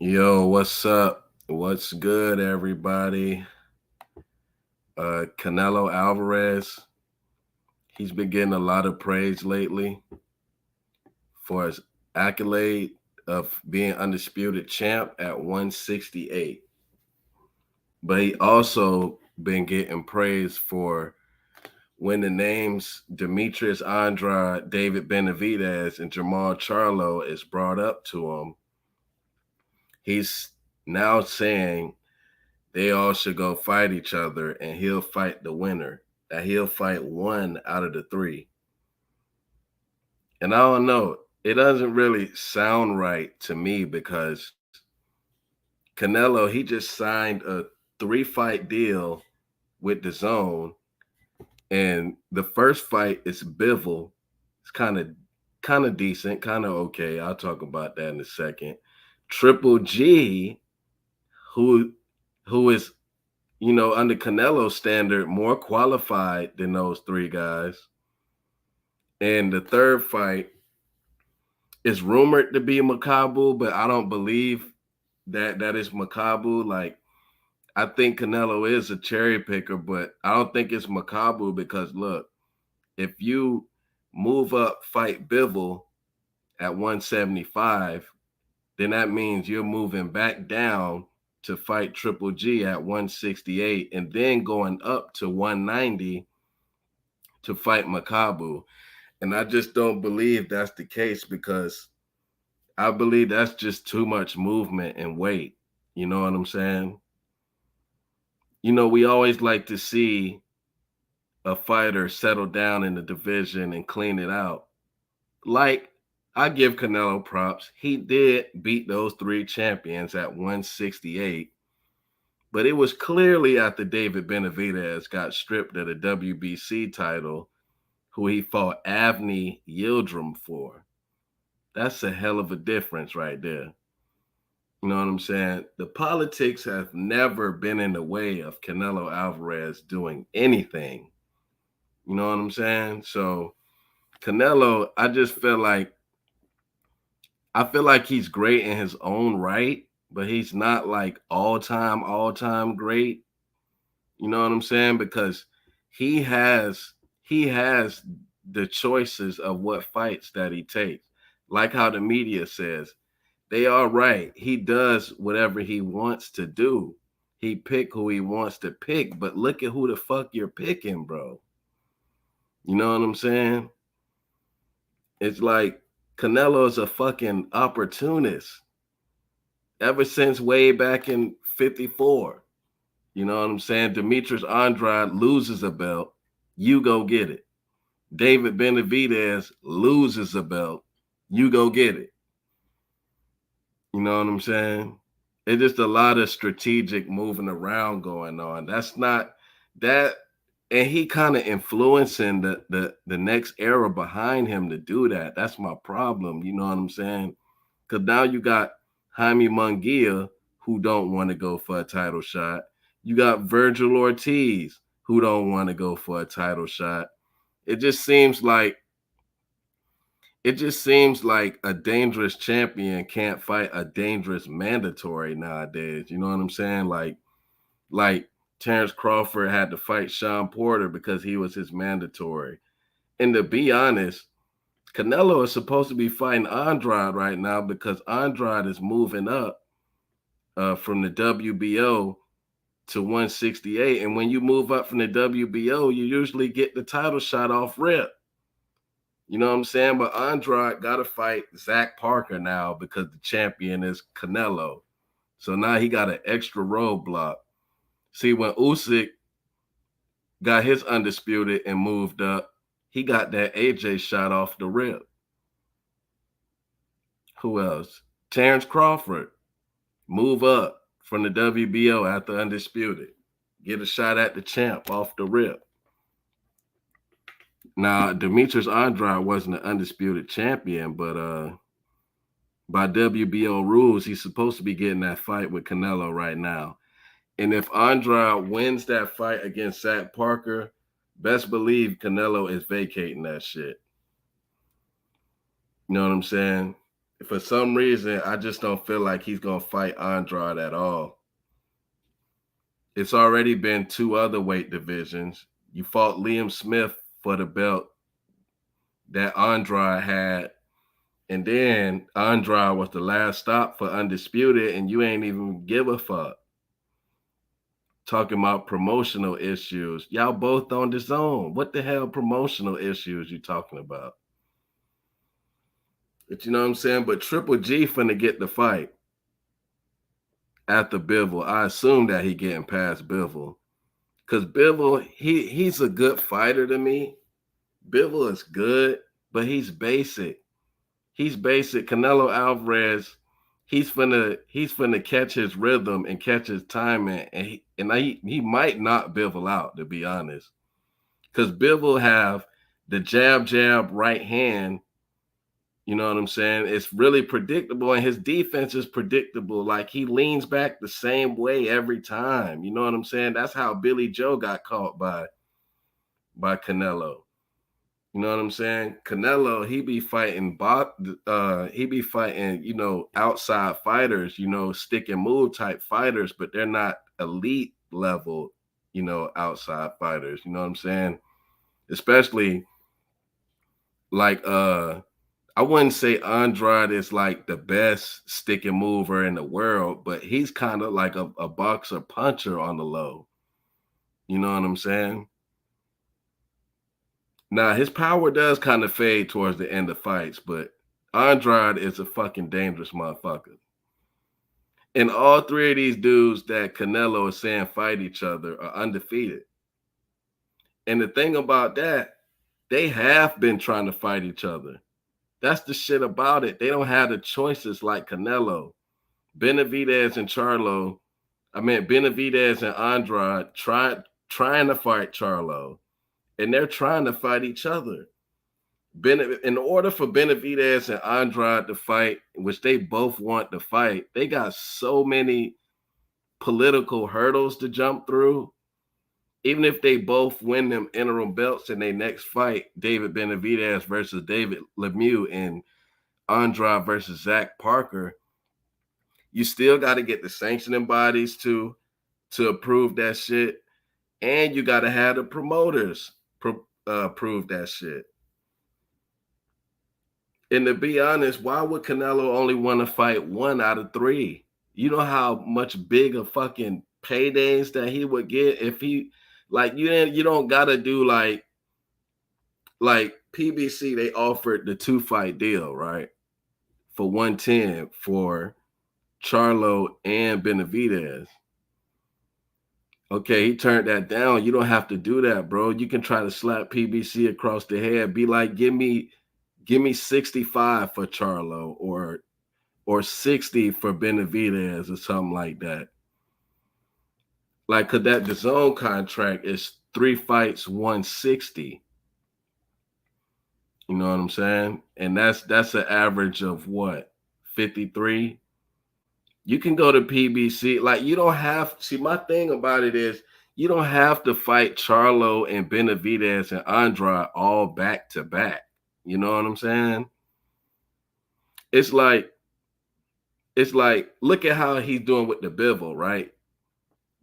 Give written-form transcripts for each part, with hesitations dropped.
Yo, what's up? What's good, everybody? Canelo Alvarez, he's been getting a lot of praise lately for his accolade of being undisputed champ at 168. But he also been getting praise for when the names Demetrius Andrade, David Benavidez, and Jamal Charlo is brought up to him. He's now saying they all should go fight each other and he'll fight the winner. That he'll fight one out of the three. And I don't know, it doesn't really sound right to me because Canelo, he just signed a 3-fight deal with the zone. And the first fight is Bivol. It's kind of decent, kind of okay. I'll talk about that in a second. Triple G, who who is under Canelo's standard, more qualified than those three guys. And the third fight is rumored to be Makabu, but I don't believe that is Makabu. Like, I think Canelo is a cherry picker, but I don't think it's Makabu because look, if you move up, fight Bivol at 175, then that means you're moving back down to fight Triple G at 168 and then going up to 190 to fight Makabu. And I just don't believe that's the case because I believe that's just too much movement and weight. You know what I'm saying? We always like to see a fighter settle down in the division and clean it out. Like, I give Canelo props. He did beat those three champions at 168, but it was clearly after David Benavidez got stripped of the WBC title, who he fought Avni Yildirim for. That's a hell of a difference right there. You know what I'm saying? The politics have never been in the way of Canelo Alvarez doing anything. You know what I'm saying? So Canelo, I feel like he's great in his own right, but he's not like all time great. You know what I'm saying? Because he has he has the choices of what fights that he takes. Like how the media says, they are right. He does whatever he wants to do. He pick who he wants to pick, but look at who the fuck you're picking, bro. You know what I'm saying? It's like Canelo's a fucking opportunist ever since way back in 54. You know what I'm saying? Demetrius Andrade loses a belt, you go get it. David Benavidez loses a belt, you go get it. You know what I'm saying? It's just a lot of strategic moving around going on. That's not that, and he kind of influencing the next era behind him to do that. That's my problem. You know what I'm saying? Because now you got Jaime Munguia who don't want to go for a title shot. You got Virgil Ortiz who don't want to go for a title shot. It just seems like it just seems like a dangerous champion can't fight a dangerous mandatory nowadays. You know what I'm saying? Like Terrence Crawford had to fight Sean Porter because he was his mandatory. And to be honest, Canelo is supposed to be fighting Andrade right now because Andrade is moving up from the WBO to 168. And when you move up from the WBO, you usually get the title shot off rip. You know what I'm saying? But Andrade got to fight Zach Parker now because the champion is Canelo. So now he got an extra roadblock. See, when Usyk got his undisputed and moved up, he got that AJ shot off the rip. Who else? Terrence Crawford, move up from the WBO after undisputed. Get a shot at the champ off the rip. Now, Demetrius Andrade wasn't an undisputed champion, but by WBO rules, he's supposed to be getting that fight with Canelo right now. And if Andrade wins that fight against Zach Parker, best believe Canelo is vacating that shit. You know what I'm saying? For some reason, I just don't feel like he's gonna fight Andrade at all. It's already been two other weight divisions. You fought Liam Smith for the belt that Andrade had, and then Andrade was the last stop for Undisputed, and you ain't even give a fuck. Talking about promotional issues. Y'all both on the zone. What the hell promotional issues you talking about? But you know what I'm saying? But Triple G finna get the fight after Bivol. I assume that he getting past Bivol. Cause Bivol, he's a good fighter to me. Bivol is good, but he's basic. He's basic. Canelo Alvarez, he's finna catch his rhythm and catch his timing, and he might knock Bivol out, to be honest. Because Bivol have the jab right hand. You know what I'm saying? It's really predictable, and his defense is predictable. Like he leans back the same way every time. You know what I'm saying? That's how Billy Joe got caught by Canelo. You know what I'm saying? Canelo, he be fighting, outside fighters, stick and move type fighters, but they're not elite level, outside fighters. You know what I'm saying? Especially like I wouldn't say Andrade is like the best stick and mover in the world, but he's kind of like a boxer puncher on the low. You know what I'm saying? Now his power does kind of fade towards the end of fights, but Andrade is a fucking dangerous motherfucker. And all three of these dudes that Canelo is saying fight each other are undefeated. And the thing about that, they have been trying to fight each other. That's the shit about it. They don't have the choices like Canelo. Benavidez and Charlo, Benavidez and Andrade trying to fight Charlo, and they're trying to fight each other. In order for Benavidez and Andrade to fight, which they both want to fight, they got so many political hurdles to jump through. Even if they both win them interim belts in their next fight, David Benavidez versus David Lemieux and Andrade versus Zach Parker, you still got to get the sanctioning bodies to approve that shit, and you got to have the promoters prove that shit. And to be honest, why would Canelo only want to fight one out of three? You know how much bigger fucking paydays that he would get if he you don't gotta do like PBC. They offered the 2-fight deal, right? For 110 for Charlo and Benavidez. Okay, he turned that down. You don't have to do that, bro. You can try to slap PBC across the head. Be like, give me 65 for Charlo or 60 for Benavidez or something like that. Like, cause that DAZN contract is 3 fights, 160. You know what I'm saying? And that's an average of what, 53. You can go to PBC. Like, you don't have, see, my thing about it is you don't have to fight Charlo and Benavidez and Andrade all back to back. You know what I'm saying? It's like, look at how he's doing with the Bivol, right?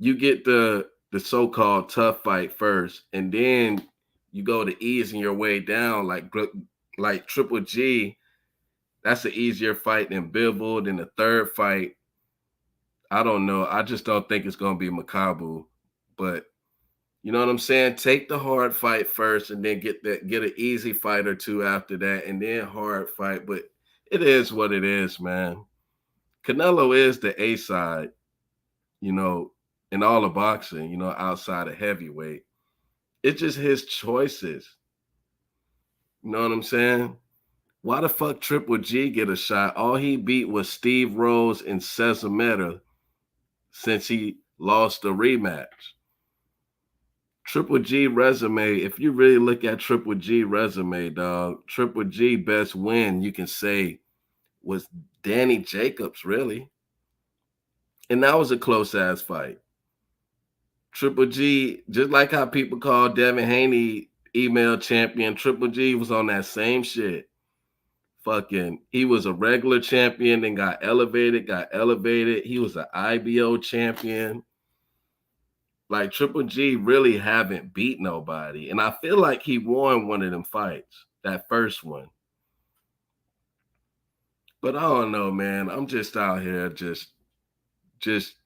You get the so-called tough fight first, and then you go to easing your way down, like Triple G. That's an easier fight than Bivol. Then the third fight, I don't know. I just don't think it's gonna be Makabu. But you know what I'm saying? Take the hard fight first, and then get an easy fight or two after that, and then hard fight. But it is what it is, man. Canelo is the A side, you know, in all of boxing, outside of heavyweight. It's just his choices. You know what I'm saying? Why the fuck Triple G get a shot? All he beat was Steve Rose and Cesar since he lost the rematch. Triple G resume, if you really look at Triple G resume, dog, Triple G best win you can say was Danny Jacobs, really. And that was a close ass fight. Triple G, just like how people call Devin Haney email champion, Triple G was on that same shit. fucking, he was a regular champion, then got elevated. He was an IBO champion. Like Triple G really haven't beat nobody. And I feel like he won one of them fights, that first one. But I don't know, man. I'm just out here just just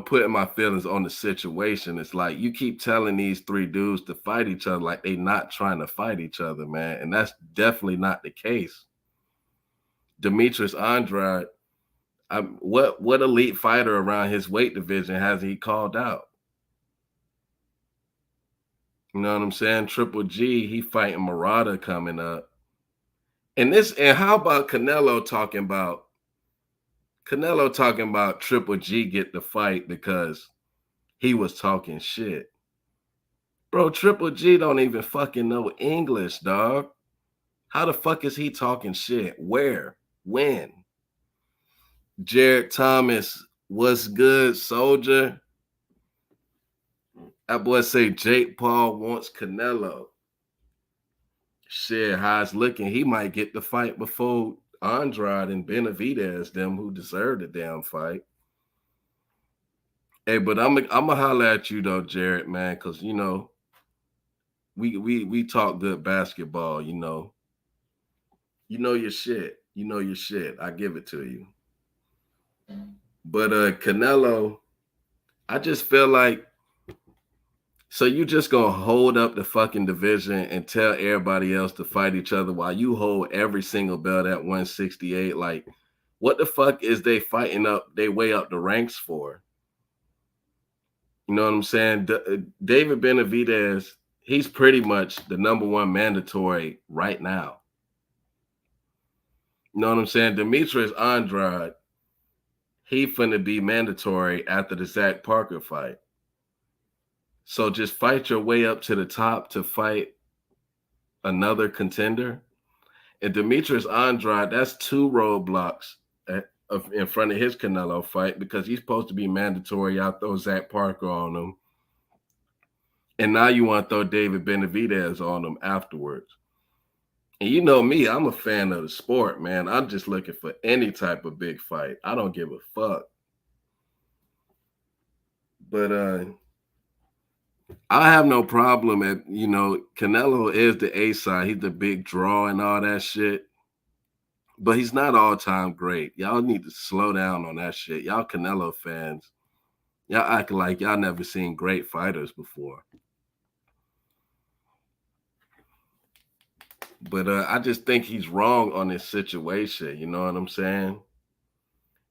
putting my feelings on the situation. It's like you keep telling these three dudes to fight each other like they not trying to fight each other, man. And that's definitely not the case. Demetrius Andrade, what elite fighter around his weight division has he called out? You know what I'm saying? Triple G, he fighting Murata coming up. And how about Canelo talking about Triple G get the fight because he was talking shit. Bro, Triple G don't even fucking know English, dog. How the fuck is he talking shit? Where? When? Jared Thomas, what's good, soldier? That boy say Jake Paul wants Canelo. Shit, how it's looking, he might get the fight before Andrade and Benavidez, them who deserve the damn fight. Hey, but I'm gonna holler at you though, Jared, man, because we talk good basketball, You know your shit. You know your shit. I give it to you. But Canelo, I just feel like, so you just gonna hold up the fucking division and tell everybody else to fight each other while you hold every single belt at 168? Like, what the fuck is they fighting up they way up the ranks for? You know what I'm saying? David Benavidez, he's pretty much the number one mandatory right now. You know what I'm saying? Demetrius Andrade, he finna be mandatory after the Zach Parker fight. So just fight your way up to the top to fight another contender. And Demetrius Andrade, that's two roadblocks in front of his Canelo fight because he's supposed to be mandatory. I'll throw Zach Parker on him. And now you want to throw David Benavidez on him afterwards. And you know me, I'm a fan of the sport, man. I'm just looking for any type of big fight. I don't give a fuck. But I have no problem at, Canelo is the A side. He's the big draw and all that shit. But he's not all time great. Y'all need to slow down on that shit. Y'all Canelo fans, y'all acting like y'all never seen great fighters before. But I just think he's wrong on this situation. You know what I'm saying?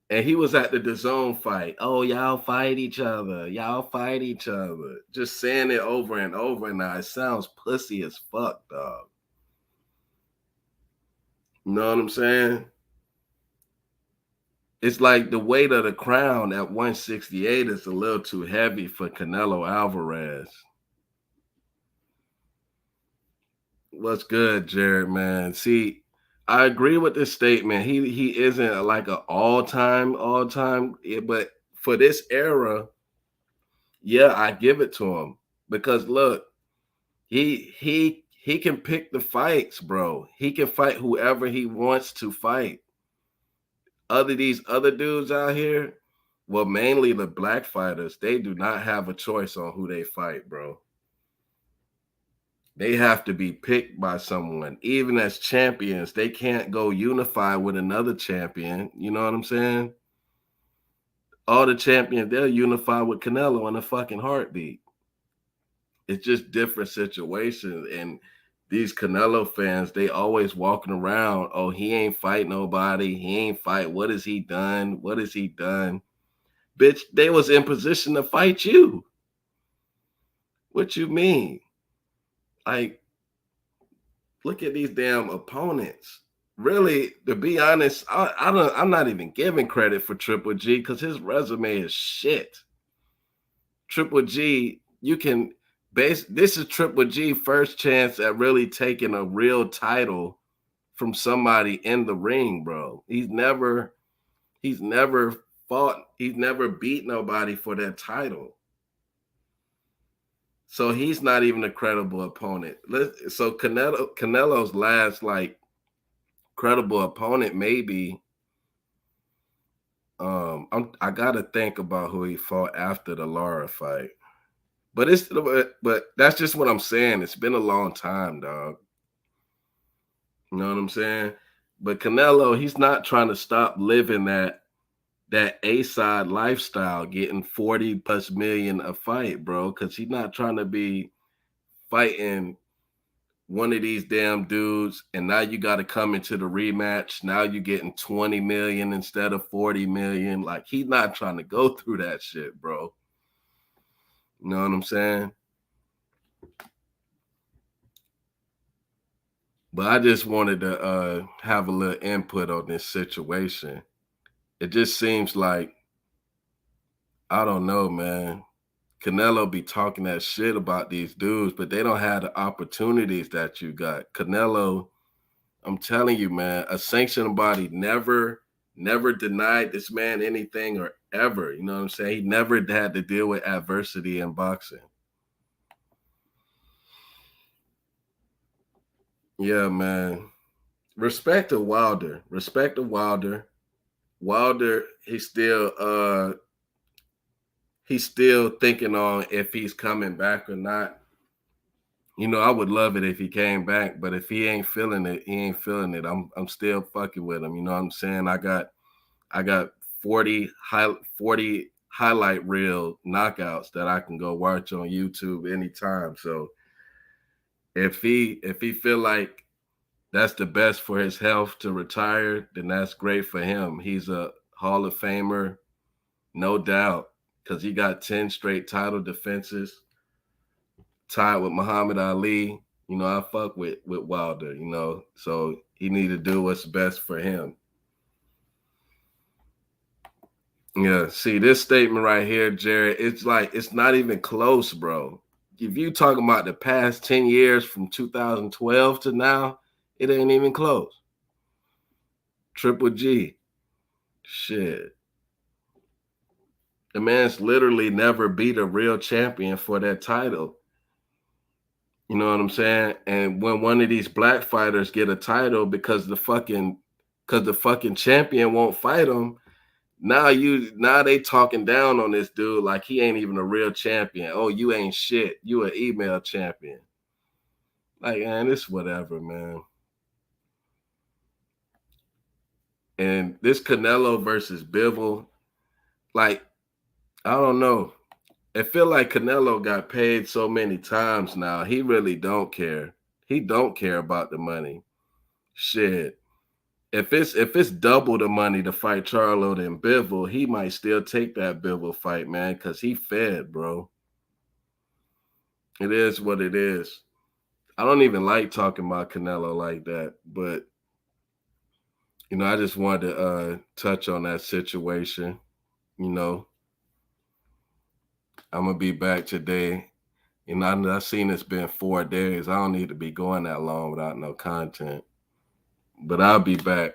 And he was at the DAZN fight. Oh, y'all fight each other. Y'all fight each other. Just saying it over and over now. It sounds pussy as fuck, dog. You know what I'm saying? It's like the weight of the crown at 168 is a little too heavy for Canelo Alvarez. What's good, Jared, man? See, I agree with this statement. He isn't like an all-time, but for this era, yeah, I give it to him. Because look, he can pick the fights, bro. He can fight whoever he wants to fight. These other dudes out here, well, mainly the black fighters, they do not have a choice on who they fight, bro. They have to be picked by someone. Even as champions, they can't go unify with another champion. You know what I'm saying? All the champions, they'll unify with Canelo in a fucking heartbeat. It's just different situations. And these Canelo fans, they always walking around, oh, he ain't fight nobody. He ain't fight. What has he done? What has he done? Bitch, they was in position to fight you. What you mean? Like, look at these damn opponents. Really, to be honest, I'm not even giving credit for Triple G because his resume is shit. Triple G, you can this is Triple G first chance at really taking a real title from somebody in the ring, bro. He's never fought, he's never beat nobody for that title. So he's not even a credible opponent. So Canelo's last like credible opponent maybe. I gotta think about who he fought after the Lara fight. But that's just what I'm saying. It's been a long time, dog. You know what I'm saying? But Canelo, he's not trying to stop living that A side lifestyle, getting 40 plus million a fight, bro. Cause he's not trying to be fighting one of these damn dudes, and now you got to come into the rematch. Now you're getting 20 million instead of 40 million. Like he's not trying to go through that shit, bro. You know what I'm saying? But I just wanted to have a little input on this situation. It just seems like I don't know, man. Canelo be talking that shit about these dudes, but they don't have the opportunities that you got. Canelo, I'm telling you, man, a sanctioned body never denied this man anything or ever. You know what I'm saying? He never had to deal with adversity in boxing. Yeah, man. Respect to Wilder. Respect to Wilder. Wilder, he's still thinking on if he's coming back or not. You know, I would love it if he came back, but if he ain't feeling it, he ain't feeling it. I'm still fucking with him. You know what I'm saying? I got 40 highlight reel knockouts that I can go watch on YouTube anytime. So if he feel like that's the best for his health to retire, then that's great for him. He's a Hall of Famer, no doubt, because he got 10 straight title defenses, tied with Muhammad Ali. You know, I fuck with Wilder, you know, so he need to do what's best for him. Yeah, see this statement right here, Jared, it's like it's not even close, bro. If you talking about the past 10 years from 2012 to now, it ain't even close. Triple G. Shit. The man's literally never beat a real champion for that title. You know what I'm saying? And when one of these black fighters get a title because the fucking champion won't fight him, now they talking down on this dude like he ain't even a real champion. Oh, you ain't shit. You an email champion. Like, man, it's whatever, man. And this Canelo versus Bivol, like, I don't know. I feel like Canelo got paid so many times now. He really don't care. He don't care about the money. Shit. If it's double the money to fight Charlo than Bivol, he might still take that Bivol fight, man, because he fed, bro. It is what it is. I don't even like talking about Canelo like that, but you know, I just wanted to touch on that situation. You know, I'm gonna be back today. You know, I seen it's been 4 days. I don't need to be going that long without no content. But I'll be back.